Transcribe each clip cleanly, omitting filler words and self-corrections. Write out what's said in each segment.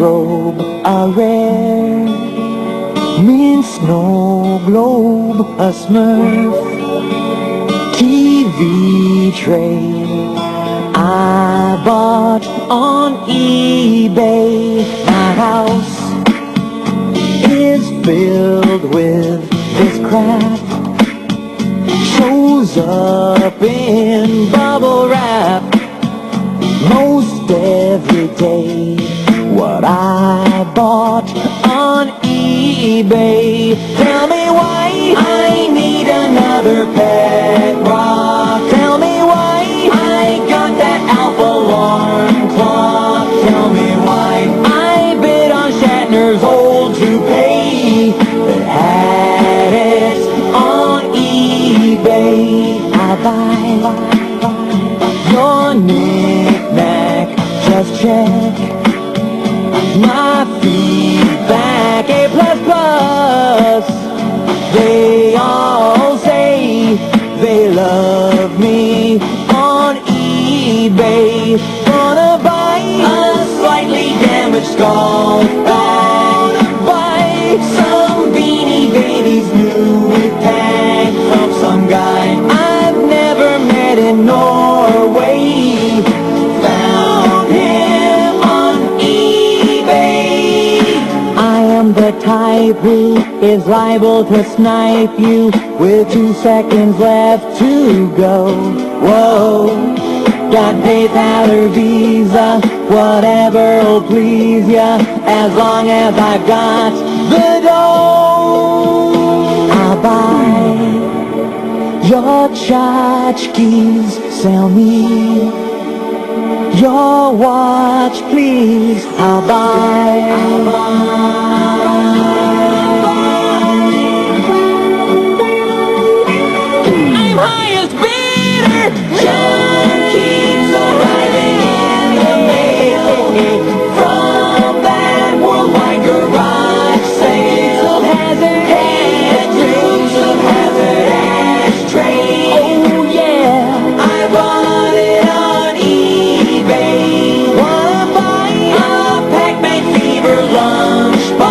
wardrobe, a rare mint snow globe, a Smurf TV tray I bought on eBay. My house is filled with this crap, shows up in bubble wrap most every day. What I bought on eBay. Tell me why I need another pet rock. Tell me why I got that Alpha alarm clock. Tell me why I bid on Shatner's old toupee that had it on eBay. I buy your knick-knack, just check my feedback, A++. They all say they love me on eBay. Gonna buy a slightly damaged golf bag. Gonna buy some Beanie Babies new with tag from some guy I've never met in Norway. Found him on eBay. I am the type who is liable to snipe you with 2 seconds left to go. Whoa, got PayPal or Visa, whatever'll please ya, as long as I've got the dough. I'll buy your tchotchkes, sell me your watch, please. I'll buy. I'm highest bidder. John keeps arriving in the mail from that worldwide garage sale. Hazard headrooms of hazard ashtray. Oh yeah, I bought it on eBay. Wanna buy a Pac-Man fever lunchbox?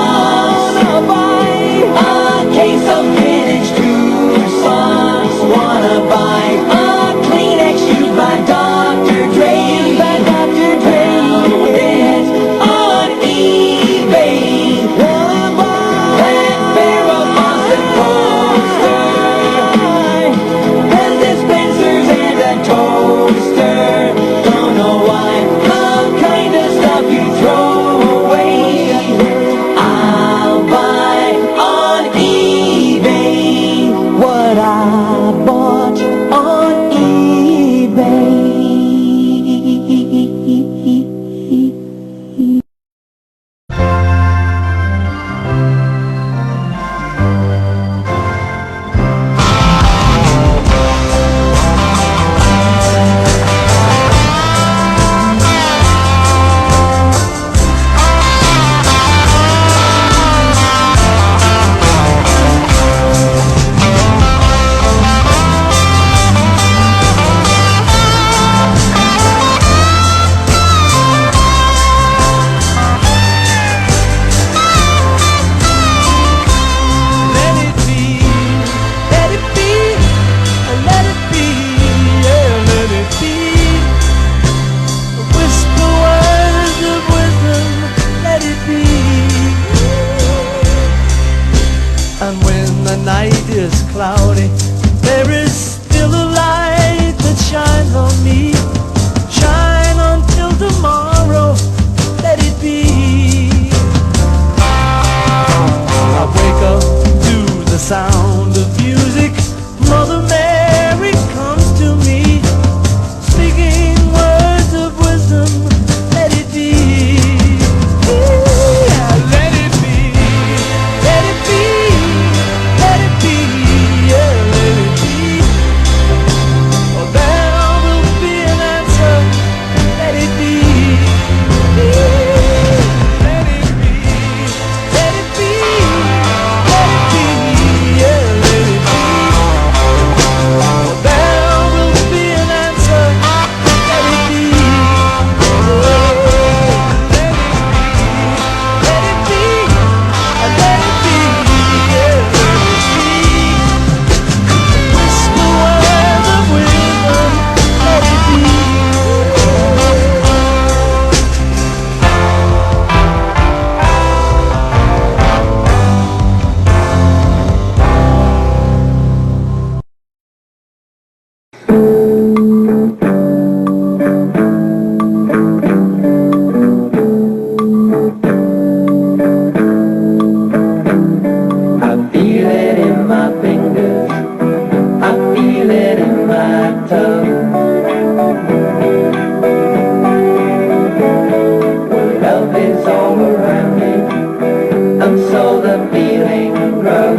the feeling grow.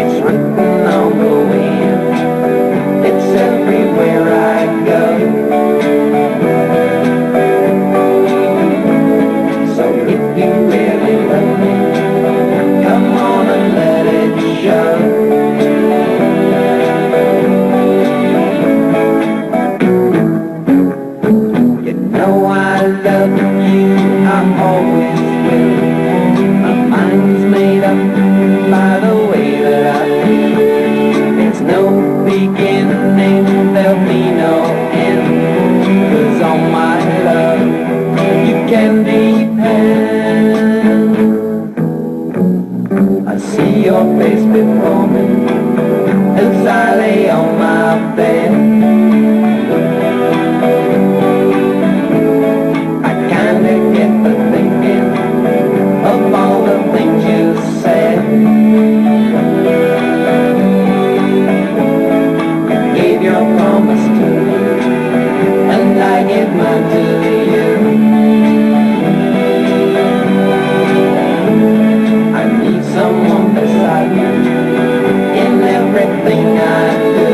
It's written on the wind, it's everywhere I go. So if you really love me, come on and let it show. You know I love you, I always will. My mind's made up by the way that I feel. There's no beginning, there'll be no end. 'Cause on my love you can depend. I see your face before me as I lay on my bed. I kinda get the thinking of all the things you said. You gave your promise to me, and I give mine to you. I need someone beside me in everything I do.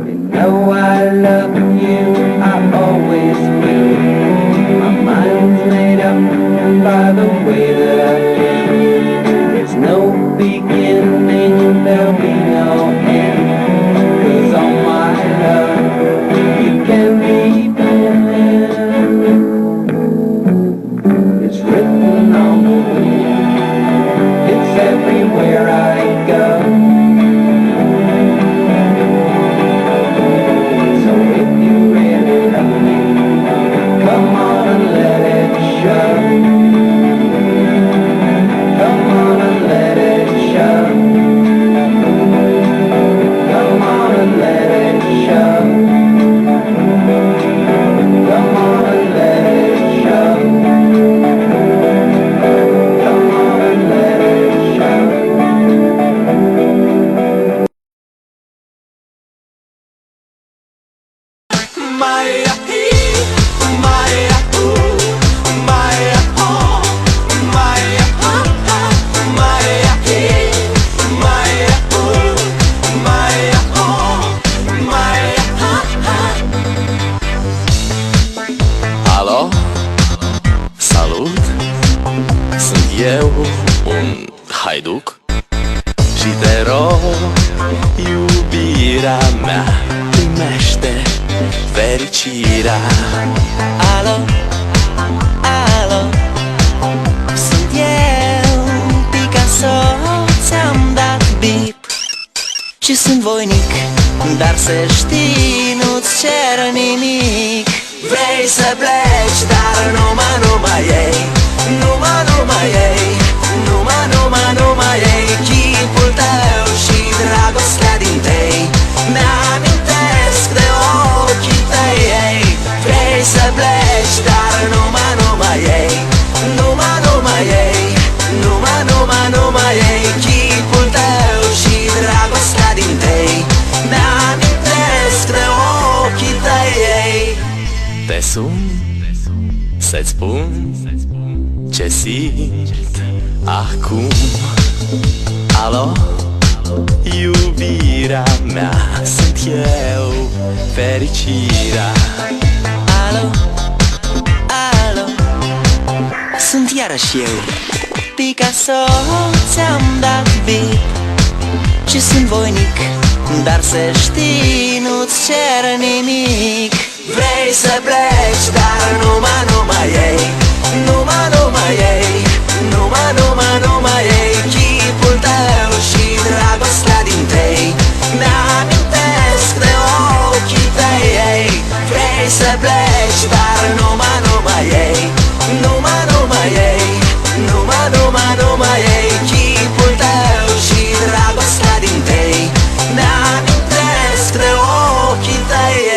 You know I love you, I always will. My mind's made up by the way that I feel. There's no beginning, there'll be no end. 'Cause on my love you can depend. It's written on the wind, it's everywhere I go. So if you really love me, come on and let it show. Come on and let it show. Come on and let it show. Come on and let it show. Come on and let it show. Maya hee, Maya ooh, Maya oh, Maya ha ha, Maya hee, Maya ooh, Maya oh, Maya ha ha. Alo, salut, sunt eu, un haiduc și te rog, iubirea mea, primește fericirea. Alo, alo, sunt eu, Picasso, ți-am dat bip și sunt voinic, dar să știi, nu-ți cer nimic. Vrei să pleci, dar numai ei, numai ei, numai ei, chipul tău și dragostea din tei mi-amintesc de ochii tăi, ei. Vrei să pleci, dar numai ei, numai ei, numai ei, chipul tău și dragostea din tei mi-amintesc de ochii tăi, ei. Te sun să-ți spun ce simt acum. Alo, iubirea mea, sunt eu, fericirea. Alo, alo, sunt iarăși eu, Picasso, ți-am dat bip și sunt voinic, dar să știi, nu-ți cer nimic. Vrei să pleci, dar numai ei, numai ei,